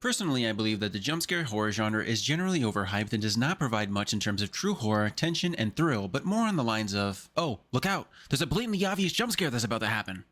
Personally, I believe that the jumpscare horror genre is generally overhyped and does not provide much in terms of true horror, tension, and thrill, but more on the lines of, oh, look out, there's a blatantly obvious jumpscare that's about to happen.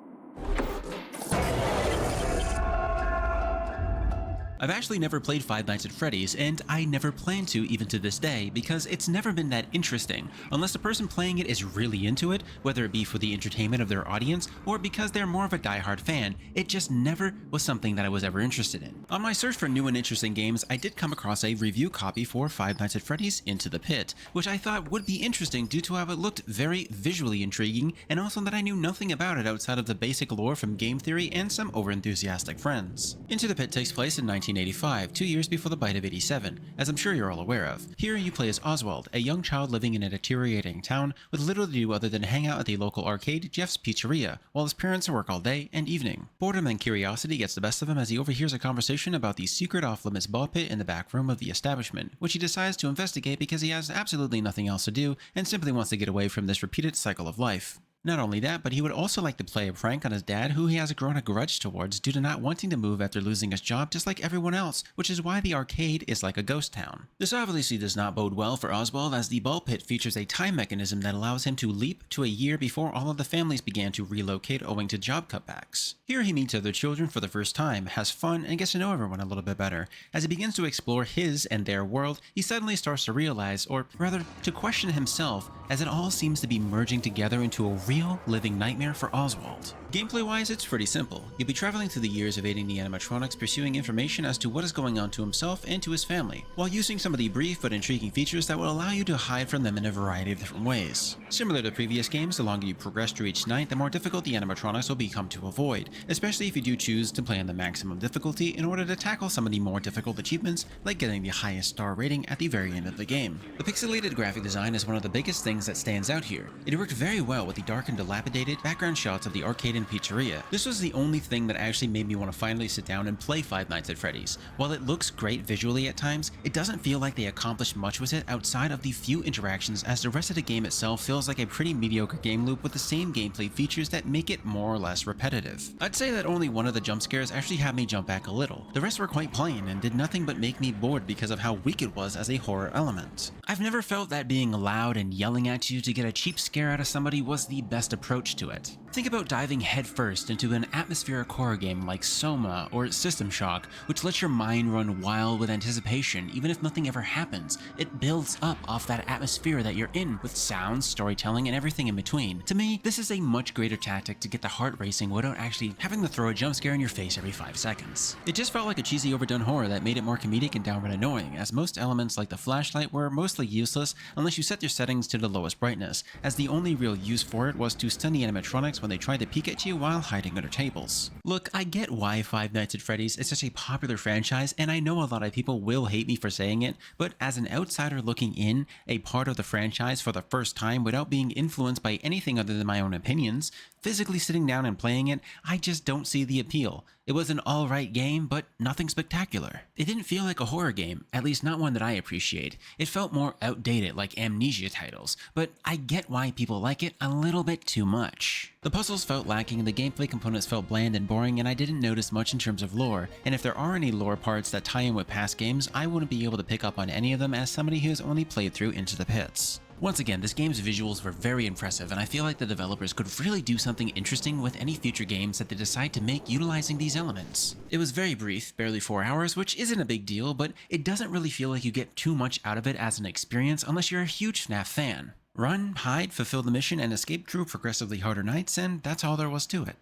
I've actually never played Five Nights at Freddy's, and I never plan to even to this day, because it's never been that interesting, unless the person playing it is really into it, whether it be for the entertainment of their audience, or because they're more of a diehard fan. It just never was something that I was ever interested in. On my search for new and interesting games, I did come across a review copy for Five Nights at Freddy's Into the Pit, which I thought would be interesting due to how it looked very visually intriguing, and also that I knew nothing about it outside of the basic lore from game theory and some overenthusiastic friends. Into the Pit takes place in 1985, 2 years before the bite of 87, as I'm sure you're all aware of. Here you play as Oswald, a young child living in a deteriorating town with little to do other than hang out at the local arcade, Jeff's Pizzeria, while his parents work all day and evening. Boredom and curiosity gets the best of him as he overhears a conversation about the secret off-limits ball pit in the back room of the establishment, which he decides to investigate because he has absolutely nothing else to do and simply wants to get away from this repeated cycle of life. Not only that, but he would also like to play a prank on his dad, who he has grown a grudge towards due to not wanting to move after losing his job just like everyone else, which is why the arcade is like a ghost town. This obviously does not bode well for Oswald, as the ball pit features a time mechanism that allows him to leap to a year before all of the families began to relocate owing to job cutbacks. Here he meets other children for the first time, has fun, and gets to know everyone a little bit better. As he begins to explore his and their world, he suddenly starts to realize, or rather to question himself, as it all seems to be merging together into a real living nightmare for Oswald. Gameplay-wise, it's pretty simple. You'll be traveling through the years evading the animatronics, pursuing information as to what is going on to himself and to his family, while using some of the brief but intriguing features that will allow you to hide from them in a variety of different ways. Similar to previous games, the longer you progress through each night, the more difficult the animatronics will become to avoid, especially if you do choose to play on the maximum difficulty in order to tackle some of the more difficult achievements, like getting the highest star rating at the very end of the game. The pixelated graphic design is one of the biggest things that stands out here. It worked very well with the dark and dilapidated background shots of the arcade and pizzeria. This was the only thing that actually made me want to finally sit down and play Five Nights at Freddy's. While it looks great visually at times, it doesn't feel like they accomplished much with it outside of the few interactions, as the rest of the game itself feels like a pretty mediocre game loop with the same gameplay features that make it more or less repetitive. I'd say that only one of the jump scares actually had me jump back a little. The rest were quite plain and did nothing but make me bored because of how weak it was as a horror element. I've never felt that being loud and yelling at you to get a cheap scare out of somebody was the best approach to it. Think about diving headfirst into an atmospheric horror game like Soma or System Shock, which lets your mind run wild with anticipation even if nothing ever happens. It builds up off that atmosphere that you're in with sounds, storytelling, and everything in between. To me, this is a much greater tactic to get the heart racing without actually having to throw a jump scare in your face every 5 seconds. It just felt like a cheesy overdone horror that made it more comedic and downright annoying, as most elements like the flashlight were mostly useless unless you set your settings to the lowest brightness, as the only real use for it was to stun the animatronics when they tried to peek at you while hiding under tables. Look, I get why Five Nights at Freddy's is such a popular franchise, and I know a lot of people will hate me for saying it, but as an outsider looking in, a part of the franchise for the first time without being influenced by anything other than my own opinions, physically sitting down and playing it, I just don't see the appeal. It was an alright game, but nothing spectacular. It didn't feel like a horror game, at least not one that I appreciate. It felt more outdated like Amnesia titles, but I get why people like it a little bit too much. The puzzles felt lacking and the gameplay components felt bland and boring, and I didn't notice much in terms of lore, and if there are any lore parts that tie in with past games, I wouldn't be able to pick up on any of them as somebody who has only played through Into the Pits. Once again, this game's visuals were very impressive, and I feel like the developers could really do something interesting with any future games that they decide to make utilizing these elements. It was very brief, barely 4 hours, which isn't a big deal, but it doesn't really feel like you get too much out of it as an experience unless you're a huge Fnaf fan. Run, hide, fulfill the mission, and escape through progressively harder nights, and that's all there was to it.